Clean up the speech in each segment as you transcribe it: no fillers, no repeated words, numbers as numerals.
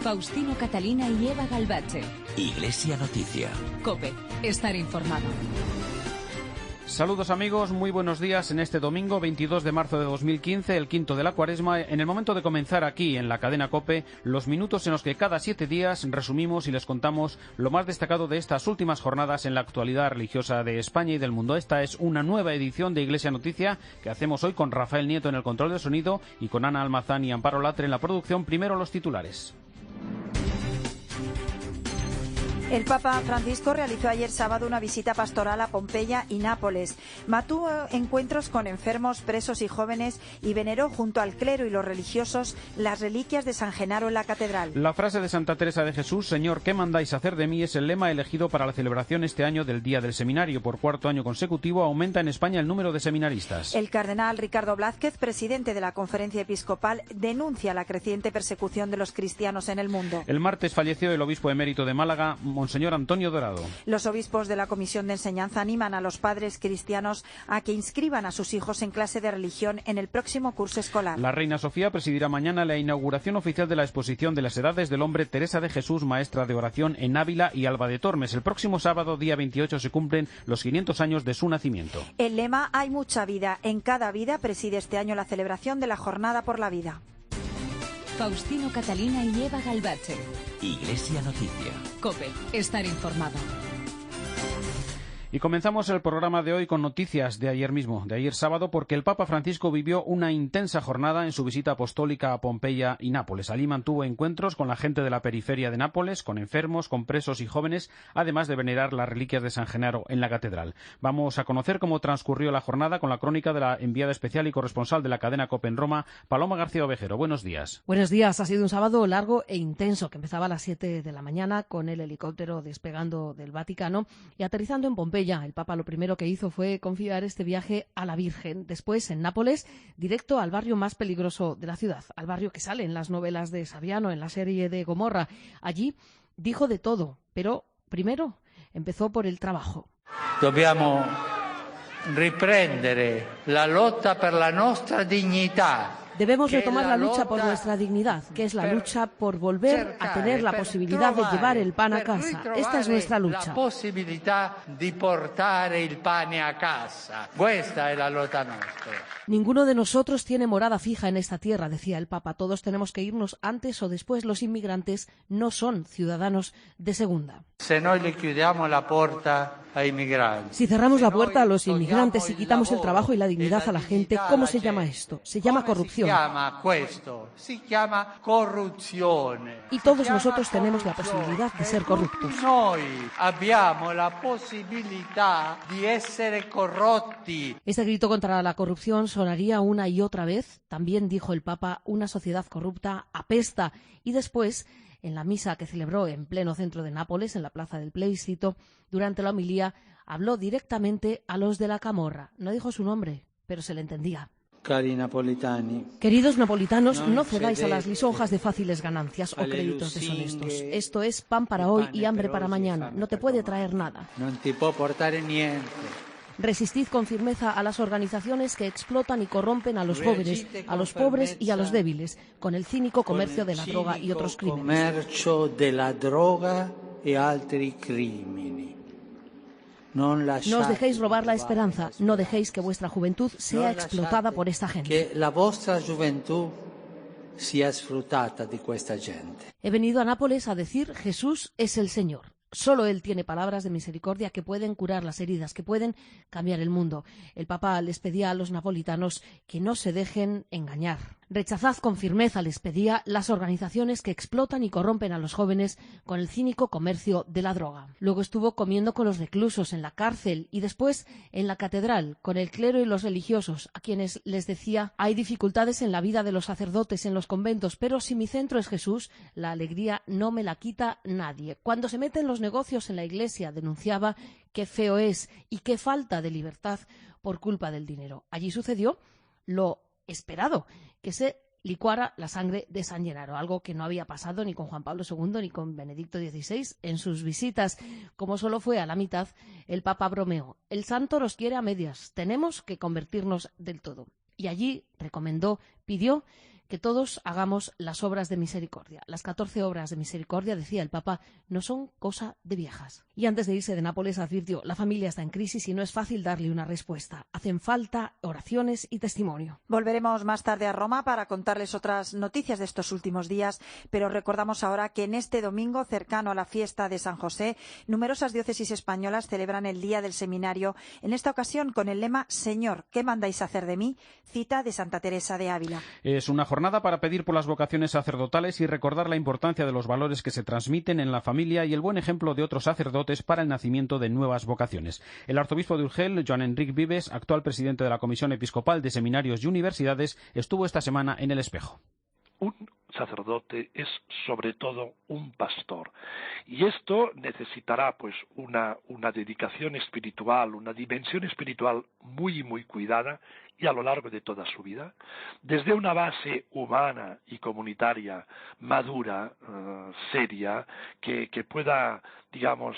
Faustino Catalina y Eva Galbache. Iglesia Noticia. COPE. Estar informado. Saludos amigos, muy buenos días en este domingo 22 de marzo de 2015, el quinto de la Cuaresma, en el momento de comenzar aquí en la cadena COPE, los minutos en los que cada 7 días resumimos y les contamos lo más destacado de estas últimas jornadas en la actualidad religiosa de España y del mundo. Esta es una nueva edición de Iglesia Noticia que hacemos hoy con Rafael Nieto en el control de sonido y con Ana Almazán y Amparo Latre en la producción. Primero los titulares. El Papa Francisco realizó ayer sábado una visita pastoral a Pompeya y Nápoles. Mantuvo encuentros con enfermos, presos y jóvenes y veneró junto al clero y los religiosos las reliquias de San Genaro en la catedral. La frase de Santa Teresa de Jesús, Señor, ¿qué mandáis hacer de mí?, es el lema elegido para la celebración este año del Día del Seminario. Por cuarto año consecutivo aumenta en España el número de seminaristas. El cardenal Ricardo Blázquez, presidente de la Conferencia Episcopal, denuncia la creciente persecución de los cristianos en el mundo. El martes falleció el obispo emérito de Málaga, Monseñor Antonio Dorado. Los obispos de la Comisión de Enseñanza animan a los padres cristianos a que inscriban a sus hijos en clase de religión en el próximo curso escolar. La reina Sofía presidirá mañana la inauguración oficial de la exposición de las edades del hombre Teresa de Jesús, maestra de oración en Ávila y Alba de Tormes. El próximo sábado, día 28, se cumplen los 500 años de su nacimiento. El lema Hay mucha vida en cada vida preside este año la celebración de la Jornada por la Vida. Faustino Catalina y Eva Galbache. Iglesia Noticia. COPE. Estar informado. Y comenzamos el programa de hoy con noticias de ayer mismo, de ayer sábado, porque el Papa Francisco vivió una intensa jornada en su visita apostólica a Pompeya y Nápoles. Allí mantuvo encuentros con la gente de la periferia de Nápoles, con enfermos, con presos y jóvenes, además de venerar las reliquias de San Genaro en la catedral. Vamos a conocer cómo transcurrió la jornada con la crónica de la enviada especial y corresponsal de la cadena COPE en Roma, Paloma García Ovejero. Buenos días. Buenos días. Ha sido un sábado largo e intenso, que empezaba a las 7 de la mañana con el helicóptero despegando del Vaticano y aterrizando en Pompeya. El Papa lo primero que hizo fue confiar este viaje a la Virgen. Después, en Nápoles, directo al barrio más peligroso de la ciudad, al barrio que sale en las novelas de Saviano, en la serie de Gomorra. Allí dijo de todo, pero primero empezó por el trabajo. Dobbiamo riprendere la lotta per la nostra dignità. Debemos retomar la lucha por nuestra dignidad, que es la lucha por volver a tener la posibilidad de llevar el pan a casa. Esta es nuestra lucha. La posibilidad de portare il pane a casa. Questa è la lotta nostra. Ninguno de nosotros tiene morada fija en esta tierra, decía el Papa. Todos tenemos que irnos antes o después. Los inmigrantes no son ciudadanos de segunda. Si noi le chiudiamo la porta ai migranti. Si cerramos la puerta a los inmigrantes y quitamos el trabajo y la dignidad a la gente, ¿cómo se llama esto? Se llama corrupción. Si llama corruzione. Y todos nosotros tenemos la posibilidad de ser corruptos. Noi abbiamo la posibilità di essere corrotti. Este grito contra la corrupción sonaría una y otra vez. También dijo el Papa, una sociedad corrupta apesta. Y después, en la misa que celebró en pleno centro de Nápoles, en la plaza del Plebiscito, durante la homilía, habló directamente a los de la camorra. No dijo su nombre, pero se le entendía. Queridos napolitanos, no cedáis a las lisonjas de fáciles ganancias o créditos deshonestos. Esto es pan para hoy y hambre para mañana. No te puede traer nada. Resistid con firmeza a las organizaciones que explotan y corrompen a los jóvenes, a los pobres y a los débiles, con el cínico comercio de la droga y otros crímenes. No os dejéis robar la esperanza, no dejéis que vuestra juventud sea explotada por esta gente. Que la vuestra juventud sea disfrutada de esta gente. He venido a Nápoles a decir Jesús es el Señor. Solo Él tiene palabras de misericordia que pueden curar las heridas, que pueden cambiar el mundo. El Papa les pedía a los napolitanos que no se dejen engañar. Rechazad con firmeza, les pedía, las organizaciones que explotan y corrompen a los jóvenes con el cínico comercio de la droga. Luego estuvo comiendo con los reclusos en la cárcel y después en la catedral con el clero y los religiosos, a quienes les decía: hay dificultades en la vida de los sacerdotes en los conventos, pero si mi centro es Jesús, la alegría no me la quita nadie. Cuando se meten los negocios en la iglesia, denunciaba, qué feo es y qué falta de libertad por culpa del dinero. Allí sucedió lo esperado, que se licuara la sangre de San Genaro, algo que no había pasado ni con Juan Pablo II ni con Benedicto XVI en sus visitas. Como solo fue a la mitad, el Papa bromeó: el santo nos quiere a medias, tenemos que convertirnos del todo. Y allí recomendó, pidió que todos hagamos las obras de misericordia. Las 14 obras de misericordia, decía el Papa, no son cosa de viejas. Y antes de irse de Nápoles advirtió, la familia está en crisis y no es fácil darle una respuesta. Hacen falta oraciones y testimonio. Volveremos más tarde a Roma para contarles otras noticias de estos últimos días, pero recordamos ahora que en este domingo, cercano a la fiesta de San José, numerosas diócesis españolas celebran el Día del Seminario, en esta ocasión con el lema Señor, ¿qué mandáis hacer de mí? Cita de Santa Teresa de Ávila. Es una jornada para pedir por las vocaciones sacerdotales y recordar la importancia de los valores que se transmiten en la familia y el buen ejemplo de otros sacerdotes para el nacimiento de nuevas vocaciones. El arzobispo de Urgel, Joan Enric Vives, actual presidente de la Comisión Episcopal de Seminarios y Universidades, estuvo esta semana en El Espejo. Un sacerdote es sobre todo un pastor, y esto necesitará pues una dedicación espiritual, una dimensión espiritual muy cuidada y a lo largo de toda su vida, desde una base humana y comunitaria madura, seria, que pueda, digamos,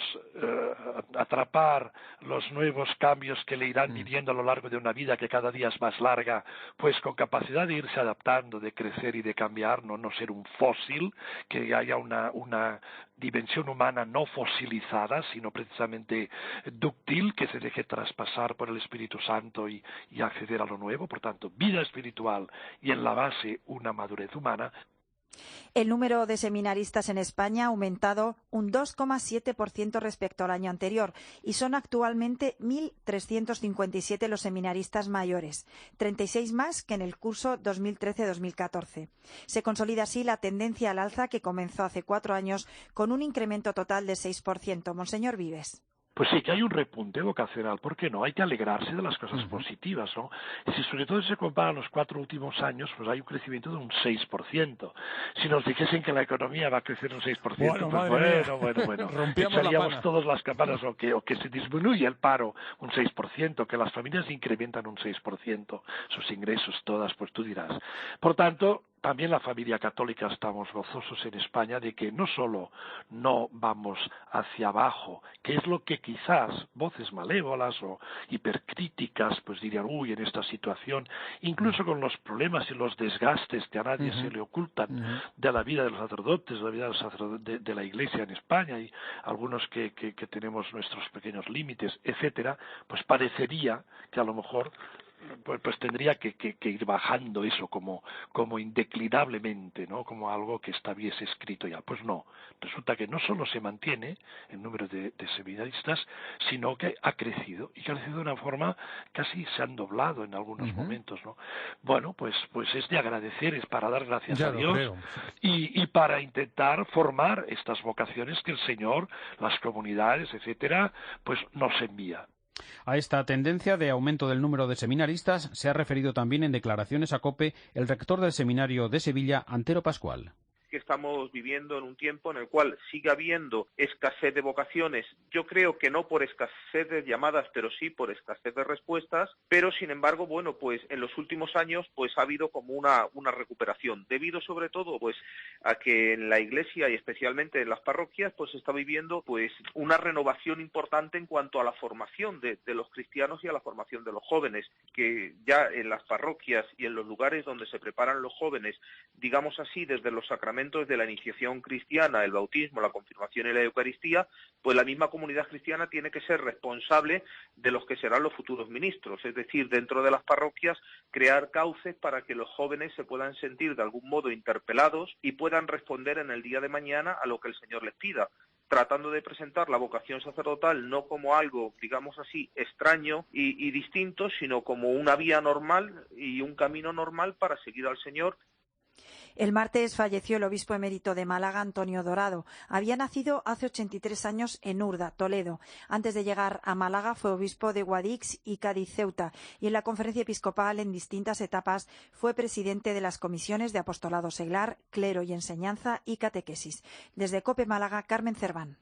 atrapar los nuevos cambios que le irán viviendo a lo largo de una vida que cada día es más larga, pues con capacidad de irse adaptando, de crecer y de cambiar, no ser un fósil, que haya una dimensión humana no fosilizada, sino precisamente dúctil, que se deje traspasar por el Espíritu Santo y acceder a lo nuevo. Por tanto, vida espiritual y en la base una madurez humana. El número de seminaristas en España ha aumentado un 2,7% respecto al año anterior y son actualmente 1.357 los seminaristas mayores, 36 más que en el curso 2013-2014. Se consolida así la tendencia al alza que comenzó hace 4 años con un incremento total de 6%. Monseñor Vives. Pues sí que hay un repunte vocacional, ¿por qué no? Hay que alegrarse de las cosas positivas, ¿no? Si sobre todo se comparan los 4 últimos años, pues hay un crecimiento de un 6%. Si nos dijesen que la economía va a crecer un 6%, bueno, echaríamos todas las campanas, o que se disminuye el paro un 6%, que las familias incrementan un 6%, sus ingresos todas, pues tú dirás. Por tanto, también la familia católica estamos gozosos en España de que no solo no vamos hacia abajo, que es lo que quizás voces malévolas o hipercríticas pues dirían, en esta situación, incluso con los problemas y los desgastes que a nadie se le ocultan de la vida de los sacerdotes, de la vida de la Iglesia en España, y algunos que tenemos nuestros pequeños límites, etcétera, pues parecería que a lo mejor pues tendría que ir bajando eso como indeclinablemente, ¿no? Como algo que estuviese escrito ya. Pues no, resulta que no solo se mantiene el número de seminaristas, sino que ha crecido, y ha crecido de una forma casi se han doblado en algunos momentos, ¿no? Bueno, pues es de agradecer, es para dar gracias a Dios y para intentar formar estas vocaciones que el Señor, las comunidades, etcétera, pues nos envía. A esta tendencia de aumento del número de seminaristas se ha referido también en declaraciones a COPE el rector del Seminario de Sevilla, Antero Pascual. Que estamos viviendo en un tiempo en el cual sigue habiendo escasez de vocaciones. Yo creo que no por escasez de llamadas, pero sí por escasez de respuestas, pero sin embargo, bueno, pues en los últimos años pues ha habido como una recuperación, debido sobre todo pues a que en la Iglesia y especialmente en las parroquias pues se está viviendo pues una renovación importante en cuanto a la formación de los cristianos y a la formación de los jóvenes, que ya en las parroquias y en los lugares donde se preparan los jóvenes, digamos así, desde los sacramentos de la iniciación cristiana, el bautismo, la confirmación y la Eucaristía, pues la misma comunidad cristiana tiene que ser responsable de los que serán los futuros ministros, es decir, dentro de las parroquias crear cauces para que los jóvenes se puedan sentir de algún modo interpelados y puedan responder en el día de mañana a lo que el Señor les pida, tratando de presentar la vocación sacerdotal no como algo, digamos así, extraño y distinto, sino como una vía normal y un camino normal para seguir al Señor. El martes falleció el obispo emérito de Málaga, Antonio Dorado. Había nacido hace 83 años en Urda, Toledo. Antes de llegar a Málaga fue obispo de Guadix y Cádiz, Ceuta, y en la conferencia episcopal en distintas etapas fue presidente de las comisiones de apostolado seglar, clero y enseñanza y catequesis. Desde COPE Málaga, Carmen Cerván.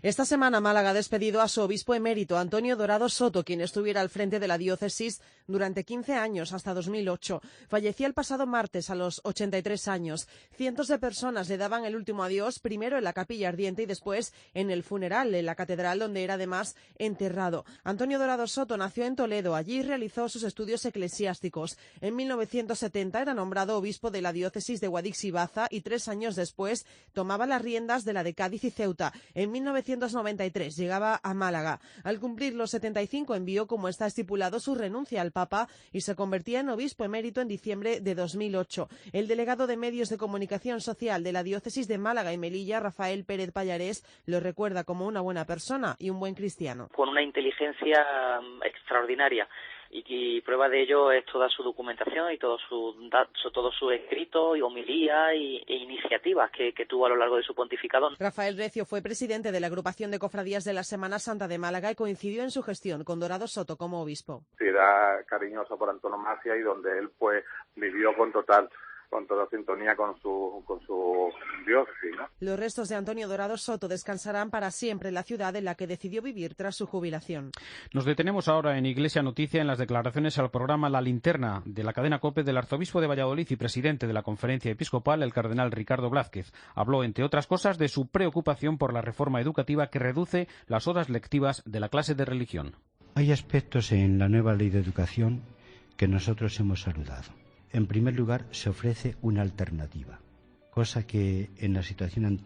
Esta semana Málaga ha despedido a su obispo emérito, Antonio Dorado Soto, quien estuviera al frente de la diócesis durante 15 años, hasta 2008. Fallecía el pasado martes a los 83 años. Cientos de personas le daban el último adiós, primero en la capilla ardiente y después en el funeral, en la catedral, donde era además enterrado. Antonio Dorado Soto nació en Toledo. Allí realizó sus estudios eclesiásticos. En 1970 era nombrado obispo de la diócesis de Guadix y Baza y 3 años después tomaba las riendas de la de Cádiz y Ceuta. En 1993 llegaba a Málaga. Al cumplir los 75 envió, como está estipulado, su renuncia al Papa y se convertía en obispo emérito en diciembre de 2008. El delegado de Medios de Comunicación Social de la diócesis de Málaga y Melilla, Rafael Pérez Pallarés, lo recuerda como una buena persona y un buen cristiano. Con una inteligencia extraordinaria. Y prueba de ello es toda su documentación y todo su escrito y homilía e iniciativas que tuvo a lo largo de su pontificado. Rafael Recio fue presidente de la agrupación de cofradías de la Semana Santa de Málaga y coincidió en su gestión con Dorado Soto como obispo. Era cariñoso por antonomasia y donde él pues vivió con toda sintonía con su diócesis, ¿no? Los restos de Antonio Dorado Soto descansarán para siempre en la ciudad en la que decidió vivir tras su jubilación. Nos detenemos ahora en Iglesia Noticia en las declaraciones al programa La Linterna de la cadena COPE del arzobispo de Valladolid y presidente de la Conferencia Episcopal, el cardenal Ricardo Blázquez. Habló, entre otras cosas, de su preocupación por la reforma educativa que reduce las horas lectivas de la clase de religión. Hay aspectos en la nueva ley de educación que nosotros hemos saludado. En primer lugar, se ofrece una alternativa, cosa que en la situación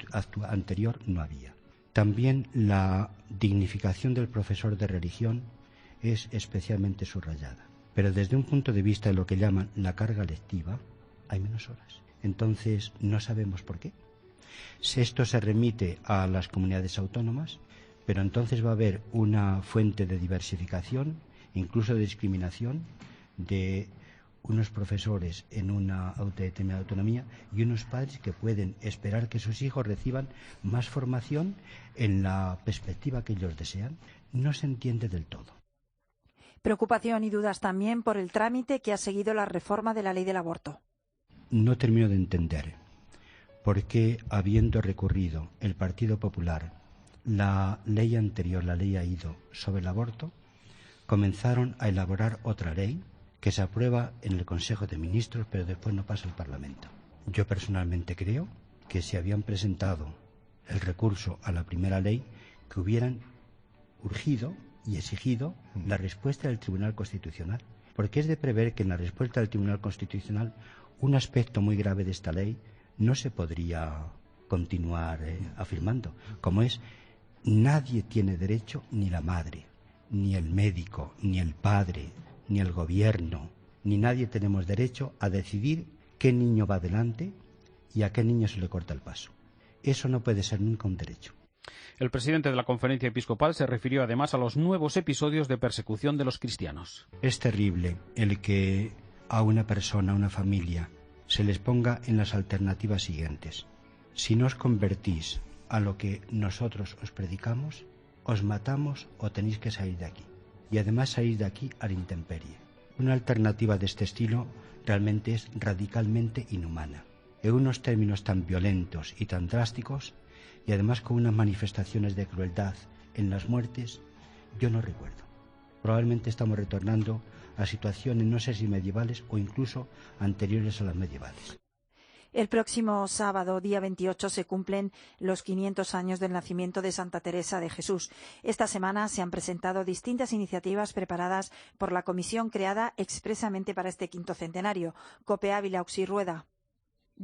anterior no había. También la dignificación del profesor de religión es especialmente subrayada. Pero desde un punto de vista de lo que llaman la carga lectiva, hay menos horas. Entonces, no sabemos por qué. Esto se remite a las comunidades autónomas, pero entonces va a haber una fuente de diversificación, incluso de discriminación, de unos profesores en una determinada autonomía y unos padres que pueden esperar que sus hijos reciban más formación en la perspectiva que ellos desean. No se entiende del todo. Preocupación y dudas también por el trámite que ha seguido la reforma de la ley del aborto. No termino de entender por qué, habiendo recurrido el Partido Popular la ley anterior, la ley AIDO, sobre el aborto, comenzaron a elaborar otra ley que se aprueba en el Consejo de Ministros, pero después no pasa al Parlamento. Yo personalmente creo que si habían presentado el recurso a la primera ley, que hubieran urgido y exigido la respuesta del Tribunal Constitucional, porque es de prever que en la respuesta del Tribunal Constitucional un aspecto muy grave de esta ley no se podría continuar afirmando, como es: nadie tiene derecho, ni la madre, ni el médico, ni el padre, ni el gobierno, ni nadie tenemos derecho a decidir qué niño va adelante y a qué niño se le corta el paso. Eso no puede ser nunca un derecho. El presidente de la Conferencia Episcopal se refirió además a los nuevos episodios de persecución de los cristianos. Es terrible el que a una persona, a una familia, se les ponga en las alternativas siguientes. Si no os convertís a lo que nosotros os predicamos, os matamos o tenéis que salir de aquí. Y además salir de aquí a la intemperie. Una alternativa de este estilo realmente es radicalmente inhumana. En unos términos tan violentos y tan drásticos, y además con unas manifestaciones de crueldad en las muertes, yo no recuerdo. Probablemente estamos retornando a situaciones, no sé si medievales o incluso anteriores a las medievales. El próximo sábado, día 28, se cumplen los 500 años del nacimiento de Santa Teresa de Jesús. Esta semana se han presentado distintas iniciativas preparadas por la comisión creada expresamente para este quinto centenario. COPE Ávila, Uxi Rueda.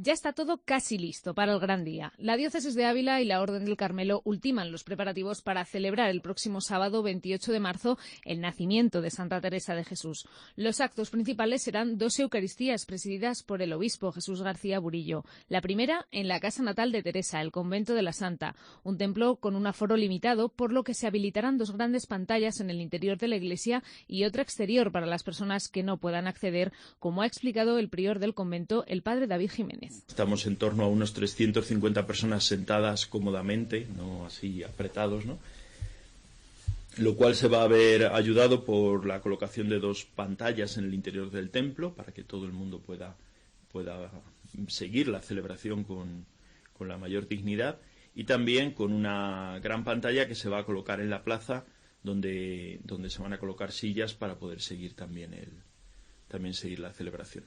Ya está todo casi listo para el gran día. La diócesis de Ávila y la Orden del Carmelo ultiman los preparativos para celebrar el próximo sábado 28 de marzo el nacimiento de Santa Teresa de Jesús. Los actos principales serán 2 Eucaristías presididas por el obispo Jesús García Burillo. La primera en la casa natal de Teresa, el convento de la Santa, un templo con un aforo limitado, por lo que se habilitarán 2 grandes pantallas en el interior de la iglesia y otra exterior para las personas que no puedan acceder, como ha explicado el prior del convento, el padre David Jiménez. Estamos en torno a unos 350 personas sentadas cómodamente, no así apretados, ¿no? Lo cual se va a ver ayudado por la colocación de 2 pantallas en el interior del templo para que todo el mundo pueda seguir la celebración con la mayor dignidad. y también con una gran pantalla que se va a colocar en la plaza donde se van a colocar sillas para poder seguir también seguir la celebración.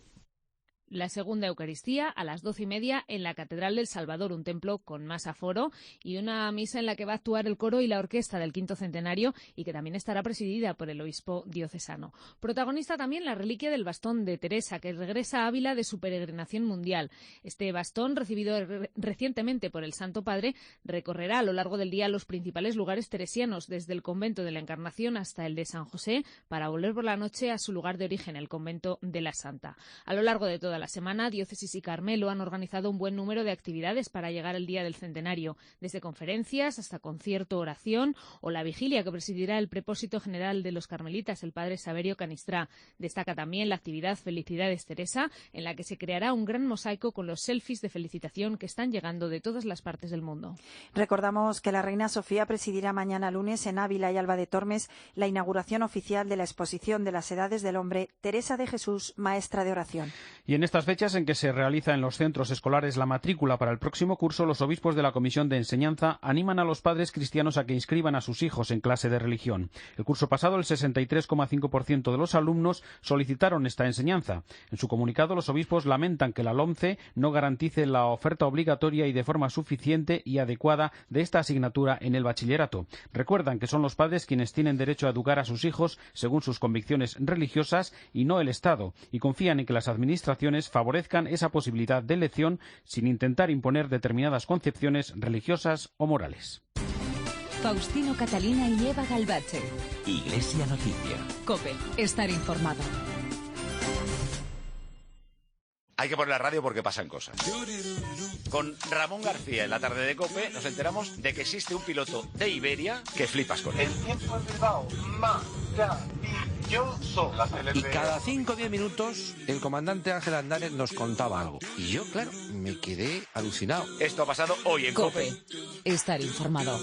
La segunda Eucaristía a las 12:30 en la Catedral del Salvador, un templo con más aforo, y una misa en la que va a actuar el coro y la orquesta del quinto centenario y que también estará presidida por el obispo diocesano. Protagonista también la reliquia del bastón de Teresa, que regresa a Ávila de su peregrinación mundial. Este bastón, recibido recientemente por el Santo Padre, recorrerá a lo largo del día los principales lugares teresianos, desde el convento de la Encarnación hasta el de San José, para volver por la noche a su lugar de origen, el convento de la Santa. A lo largo de toda la semana, Diócesis y Carmelo han organizado un buen número de actividades para llegar al día del centenario, desde conferencias hasta concierto, oración o la vigilia que presidirá el prepósito general de los carmelitas, el padre Saverio Canistrá. Destaca también la actividad Felicidades Teresa, en la que se creará un gran mosaico con los selfies de felicitación que están llegando de todas las partes del mundo. Recordamos que la reina Sofía presidirá mañana lunes en Ávila y Alba de Tormes la inauguración oficial de la exposición de las edades del hombre Teresa de Jesús, maestra de oración. Y en estas fechas en que se realiza en los centros escolares la matrícula para el próximo curso, los obispos de la Comisión de Enseñanza animan a los padres cristianos a que inscriban a sus hijos en clase de religión. El curso pasado, el 63,5% de los alumnos solicitaron esta enseñanza. En su comunicado, los obispos lamentan que la LOMCE no garantice la oferta obligatoria y de forma suficiente y adecuada de esta asignatura en el bachillerato. Recuerdan que son los padres quienes tienen derecho a educar a sus hijos según sus convicciones religiosas y no el Estado, y confían en que las administraciones favorezcan esa posibilidad de elección sin intentar imponer determinadas concepciones religiosas o morales. Faustino Catalina y Eva Galbache. Iglesia Noticia. COPE. Estar informado. Hay que poner la radio porque pasan cosas. Con Ramón García en la tarde de COPE nos enteramos de que existe un piloto de Iberia que flipas con él. El tiempo en Bilbao, maravilloso. Y cada 5 o 10 minutos el comandante Ángel Andares nos contaba algo. Y yo, claro, me quedé alucinado. Esto ha pasado hoy en COPE. Estar informado.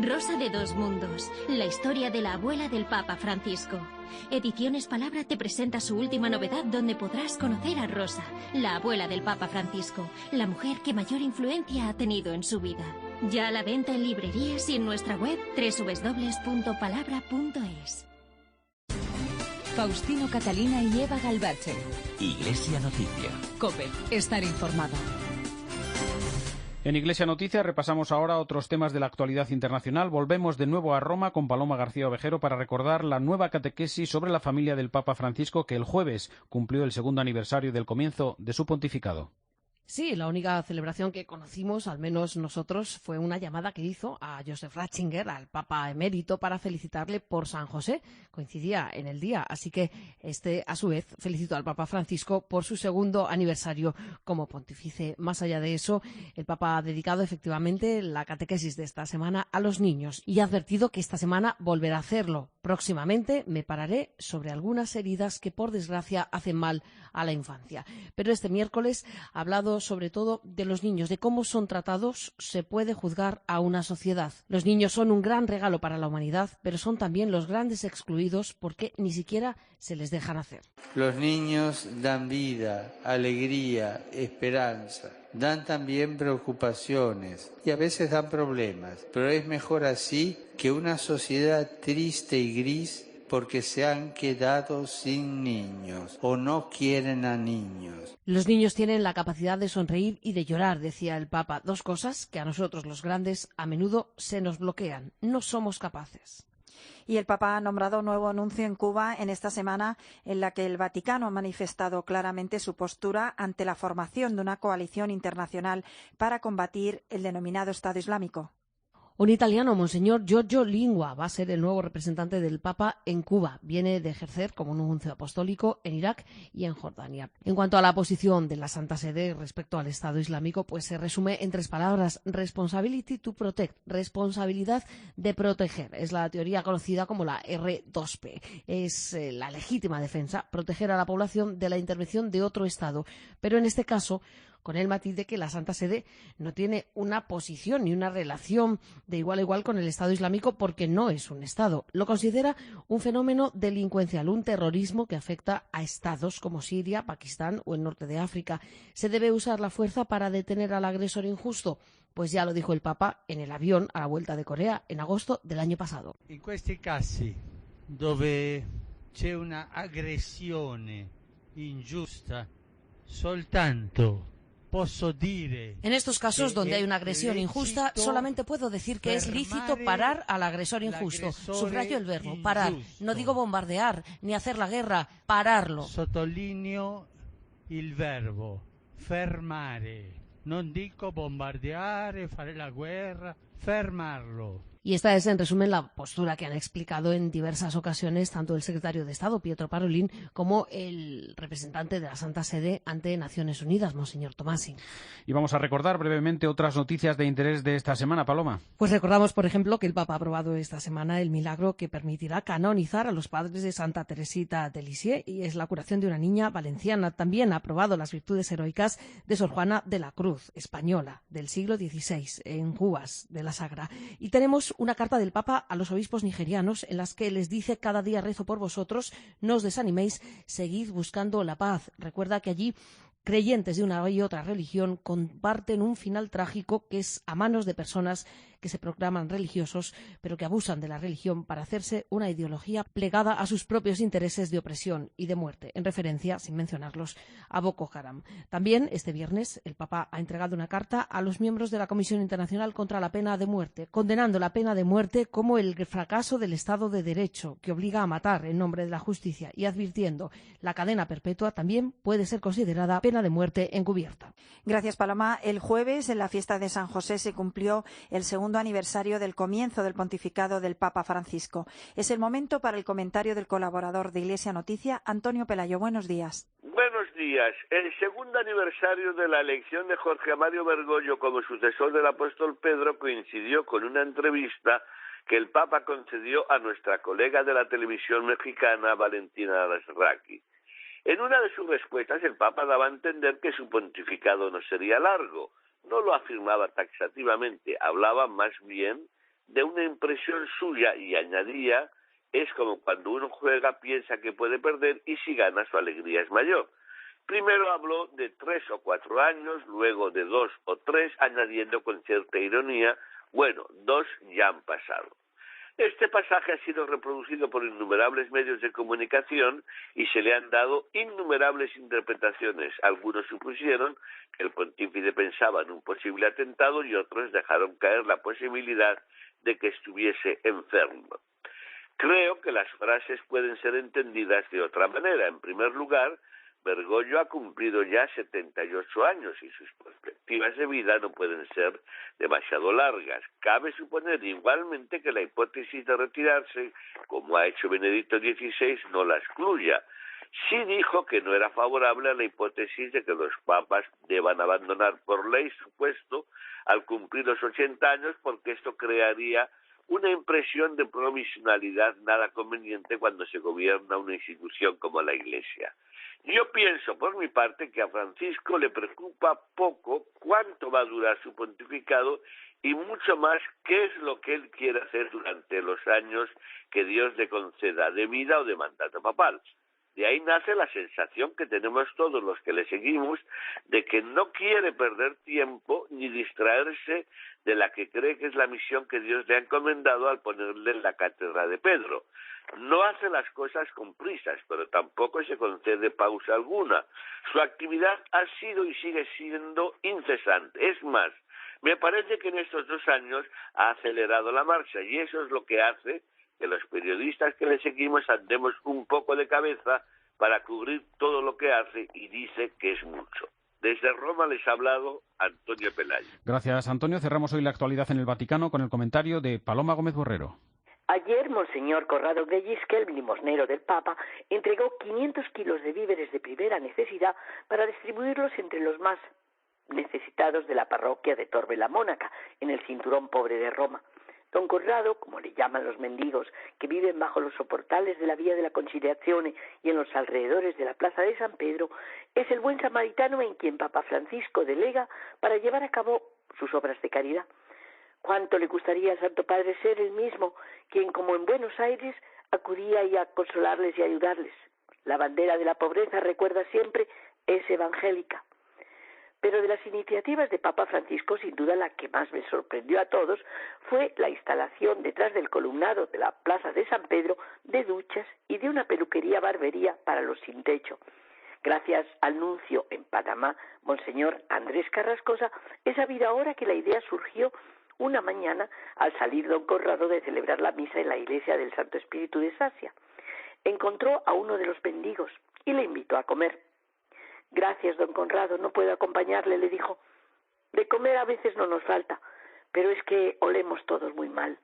Rosa de dos mundos, la historia de la abuela del Papa Francisco. Ediciones Palabra te presenta su última novedad donde podrás conocer a Rosa, la abuela del Papa Francisco, la mujer que mayor influencia ha tenido en su vida. Ya a la venta en librerías y en nuestra web www.palabra.es. Faustino Catalina y Eva Galbache. Iglesia Noticia. COPE. Estar informado. En Iglesia Noticia repasamos ahora otros temas de la actualidad internacional. Volvemos de nuevo a Roma con Paloma García Ovejero para recordar la nueva catequesis sobre la familia del Papa Francisco, que el jueves cumplió el segundo aniversario del comienzo de su pontificado. Sí, la única celebración que conocimos, al menos nosotros, fue una llamada que hizo a Joseph Ratzinger, al Papa emérito, para felicitarle por San José. Coincidía en el día, así que a su vez, felicitó al Papa Francisco por su segundo aniversario como pontífice. Más allá de eso, el Papa ha dedicado efectivamente la catequesis de esta semana a los niños y ha advertido que esta semana volverá a hacerlo. Próximamente me pararé sobre algunas heridas que, por desgracia, hacen mal a la infancia. Pero este miércoles ha hablado sobre todo de los niños, de cómo son tratados, se puede juzgar a una sociedad. Los niños son un gran regalo para la humanidad, pero son también los grandes excluidos porque ni siquiera se les deja nacer. Los niños dan vida, alegría, esperanza. Dan también preocupaciones y a veces dan problemas, pero es mejor así que una sociedad triste y gris porque se han quedado sin niños o no quieren a niños. Los niños tienen la capacidad de sonreír y de llorar, decía el Papa, dos cosas que a nosotros los grandes a menudo se nos bloquean. No somos capaces. Y el Papa ha nombrado un nuevo nuncio en Cuba en esta semana en la que el Vaticano ha manifestado claramente su postura ante la formación de una coalición internacional para combatir el denominado Estado Islámico. Un italiano, Monseñor Giorgio Lingua, va a ser el nuevo representante del Papa en Cuba. Viene de ejercer como nuncio apostólico en Irak y en Jordania. En cuanto a la posición de la Santa Sede respecto al Estado Islámico, pues se resume en tres palabras: responsibility to protect, responsabilidad de proteger. Es la teoría conocida como la R2P. Es la legítima defensa, proteger a la población de la intervención de otro Estado. Pero en este caso, con el matiz de que la Santa Sede no tiene una posición ni una relación de igual a igual con el Estado Islámico porque no es un Estado. Lo considera un fenómeno delincuencial, un terrorismo que afecta a estados como Siria, Pakistán o el norte de África. ¿Se debe usar la fuerza para detener al agresor injusto? Pues ya lo dijo el Papa en el avión a la vuelta de Corea en agosto del año pasado. In questi casi dove c'è una aggressione ingiusta soltanto posso dire. En estos casos donde hay una agresión injusta, solamente puedo decir que es lícito parar al agresor injusto. Subrayo el verbo, parar. No digo bombardear ni hacer la guerra, pararlo. Sottolineo il verbo fermare. Non dico bombardeare, fare la guerra, fermarlo. Y esta es, en resumen, la postura que han explicado en diversas ocasiones tanto el secretario de Estado, Pietro Parolin, como el representante de la Santa Sede ante Naciones Unidas, Monseñor Tomasi. Y vamos a recordar brevemente otras noticias de interés de esta semana, Paloma. Pues recordamos, por ejemplo, que el Papa ha aprobado esta semana el milagro que permitirá canonizar a los padres de Santa Teresita de Lisieux, y es la curación de una niña valenciana. También ha aprobado las virtudes heroicas de Sor Juana de la Cruz, española, del siglo XVI, en Juas de la Sagra. Y tenemos una carta del Papa a los obispos nigerianos en las que les dice: cada día rezo por vosotros, no os desaniméis, seguid buscando la paz. Recuerda que allí creyentes de una y otra religión comparten un final trágico que es a manos de personas que se proclaman religiosos, pero que abusan de la religión para hacerse una ideología plegada a sus propios intereses de opresión y de muerte, en referencia, sin mencionarlos, a Boko Haram. También, este viernes, el Papa ha entregado una carta a los miembros de la Comisión Internacional contra la Pena de Muerte, condenando la pena de muerte como el fracaso del Estado de Derecho, que obliga a matar en nombre de la justicia, y advirtiendo: la cadena perpetua también puede ser considerada pena de muerte encubierta. Gracias, Paloma. El jueves, en la fiesta de San José, se cumplió el segundo aniversario del comienzo del pontificado del Papa Francisco. Es el momento para el comentario del colaborador de Iglesia Noticia, Antonio Pelayo. Buenos días. Buenos días. El segundo aniversario de la elección de Jorge Mario Bergoglio como sucesor del apóstol Pedro coincidió con una entrevista que el Papa concedió a nuestra colega de la televisión mexicana, Valentina Alasraqui. En una de sus respuestas, el Papa daba a entender que su pontificado no sería largo. No lo afirmaba taxativamente, hablaba más bien de una impresión suya y añadía: es como cuando uno juega, piensa que puede perder y si gana su alegría es mayor. Primero habló de 3 o 4 años, luego de 2 o 3, añadiendo con cierta ironía: bueno, 2 ya han pasado. Este pasaje ha sido reproducido por innumerables medios de comunicación y se le han dado innumerables interpretaciones. Algunos supusieron que el pontífice pensaba en un posible atentado y otros dejaron caer la posibilidad de que estuviese enfermo. Creo que las frases pueden ser entendidas de otra manera. En primer lugar, Bergoglio ha cumplido ya 78 años y sus perspectivas de vida no pueden ser demasiado largas. Cabe suponer igualmente que la hipótesis de retirarse, como ha hecho Benedicto XVI, no la excluya. Sí dijo que no era favorable a la hipótesis de que los papas deban abandonar por ley su puesto al cumplir los 80 años, porque esto crearía una impresión de provisionalidad nada conveniente cuando se gobierna una institución como la Iglesia. Yo pienso, por mi parte, que a Francisco le preocupa poco cuánto va a durar su pontificado y mucho más qué es lo que él quiere hacer durante los años que Dios le conceda de vida o de mandato papal. De ahí nace la sensación que tenemos todos los que le seguimos de que no quiere perder tiempo ni distraerse de la que cree que es la misión que Dios le ha encomendado al ponerle en la cátedra de Pedro. No hace las cosas con prisas, pero tampoco se concede pausa alguna. Su actividad ha sido y sigue siendo incesante. Es más, me parece que en estos 2 años ha acelerado la marcha y eso es lo que hace que los periodistas que le seguimos andemos un poco de cabeza para cubrir todo lo que hace y dice que es mucho. Desde Roma les ha hablado Antonio Pelayo. Gracias, Antonio. Cerramos hoy la actualidad en el Vaticano con el comentario de Paloma Gómez Borrero. Ayer, Monseñor Corrado Guellisque, el limosnero del Papa, entregó 500 kilos de víveres de primera necesidad para distribuirlos entre los más necesitados de la parroquia de Torre la Mónaca, en el cinturón pobre de Roma. Don Conrado, como le llaman los mendigos, que viven bajo los soportales de la Vía de la Conciliazione y en los alrededores de la Plaza de San Pedro, es el buen samaritano en quien Papa Francisco delega para llevar a cabo sus obras de caridad. ¿Cuánto le gustaría al Santo Padre ser el mismo, quien como en Buenos Aires acudía y a consolarles y ayudarles? La bandera de la pobreza, recuerda siempre, es evangélica. Pero de las iniciativas de Papa Francisco, sin duda la que más me sorprendió a todos fue la instalación detrás del columnado de la Plaza de San Pedro de duchas y de una peluquería-barbería para los sin techo. Gracias al nuncio en Panamá, Monseñor Andrés Carrascosa, he sabido ahora que la idea surgió una mañana al salir don Conrado de celebrar la misa en la iglesia del Santo Espíritu de Sasia. Encontró a uno de los mendigos y le invitó a comer. «Gracias, don Conrado, no puedo acompañarle», le dijo. «De comer a veces no nos falta, pero es que olemos todos muy mal».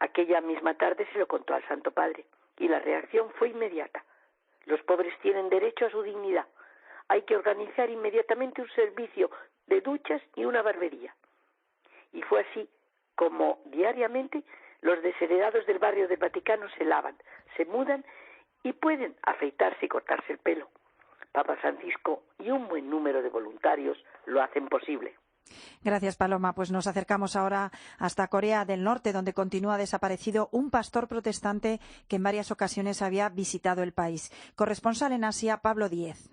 Aquella misma tarde se lo contó al Santo Padre y la reacción fue inmediata. Los pobres tienen derecho a su dignidad. Hay que organizar inmediatamente un servicio de duchas y una barbería. Y fue así como diariamente los desheredados del barrio del Vaticano se lavan, se mudan y pueden afeitarse y cortarse el pelo. Papa Francisco y un buen número de voluntarios lo hacen posible. Gracias, Paloma. Pues nos acercamos ahora hasta Corea del Norte, donde continúa desaparecido un pastor protestante que en varias ocasiones había visitado el país. Corresponsal en Asia, Pablo Díez.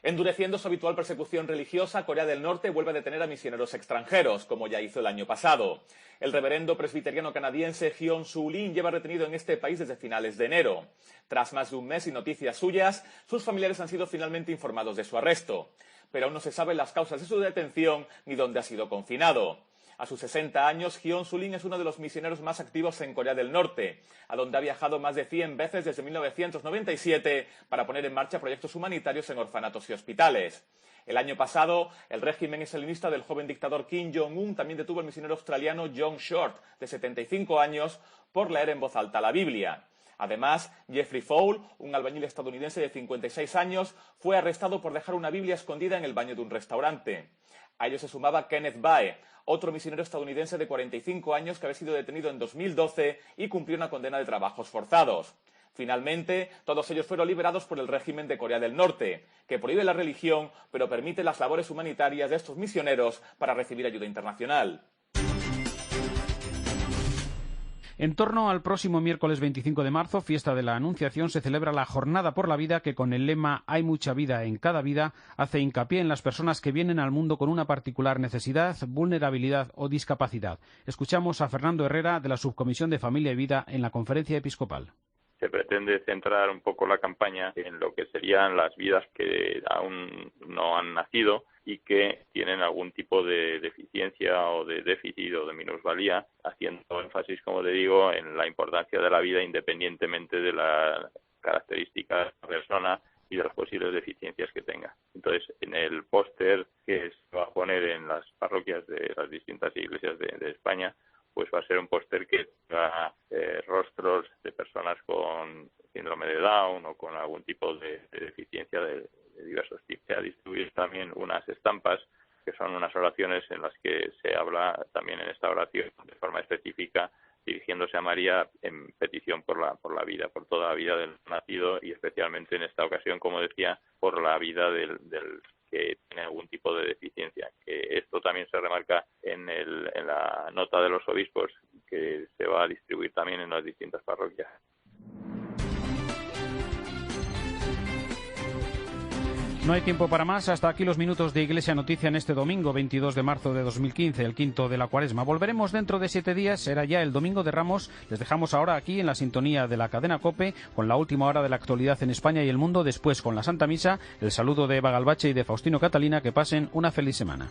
Endureciendo su habitual persecución religiosa, Corea del Norte vuelve a detener a misioneros extranjeros, como ya hizo el año pasado. El reverendo presbiteriano canadiense Hyun Soo Lim lleva retenido en este país desde finales de enero. Tras más de un mes sin noticias suyas, sus familiares han sido finalmente informados de su arresto. Pero aún no se saben las causas de su detención ni dónde ha sido confinado. A sus 60 años, Hyun Soo Lim es uno de los misioneros más activos en Corea del Norte, a donde ha viajado más de 100 veces desde 1997 para poner en marcha proyectos humanitarios en orfanatos y hospitales. El año pasado, el régimen islamista del joven dictador Kim Jong-un también detuvo al misionero australiano John Short, de 75 años, por leer en voz alta la Biblia. Además, Jeffrey Fowle, un albañil estadounidense de 56 años, fue arrestado por dejar una Biblia escondida en el baño de un restaurante. A ello se sumaba Kenneth Bae, otro misionero estadounidense de 45 años que había sido detenido en 2012 y cumplió una condena de trabajos forzados. Finalmente, todos ellos fueron liberados por el régimen de Corea del Norte, que prohíbe la religión, pero permite las labores humanitarias de estos misioneros para recibir ayuda internacional. En torno al próximo miércoles 25 de marzo, fiesta de la Anunciación, se celebra la Jornada por la Vida, que con el lema «Hay mucha vida en cada vida» hace hincapié en las personas que vienen al mundo con una particular necesidad, vulnerabilidad o discapacidad. Escuchamos a Fernando Herrera, de la Subcomisión de Familia y Vida, en la Conferencia Episcopal. Se pretende centrar un poco la campaña en lo que serían las vidas que aún no han nacido y que tienen algún tipo de deficiencia o de déficit o de minusvalía, haciendo énfasis, como te digo, en la importancia de la vida independientemente de las características de la persona y de las posibles deficiencias que tenga. Entonces, en el póster que se va a poner en las parroquias de las distintas iglesias de España, pues va a ser un póster que tenga rostros de personas con síndrome de Down o con algún tipo de deficiencia de diversos tipos. Se ha distribuido también unas estampas que son unas oraciones en las que se habla también en esta oración de forma específica dirigiéndose a María en petición por la vida, por toda la vida del nacido y especialmente en esta ocasión, como decía, por la vida del que tiene algún tipo de deficiencia. Que esto también se remarca en la nota de los obispos que se va a distribuir también en las distintas parroquias. No hay tiempo para más. Hasta aquí los minutos de Iglesia Noticia en este domingo 22 de marzo de 2015, el quinto de la Cuaresma. Volveremos dentro de 7 días, será ya el Domingo de Ramos. Les dejamos ahora aquí en la sintonía de la cadena COPE con la última hora de la actualidad en España y el mundo. Después con la Santa Misa, el saludo de Eva Galbache y de Faustino Catalina. Que pasen una feliz semana.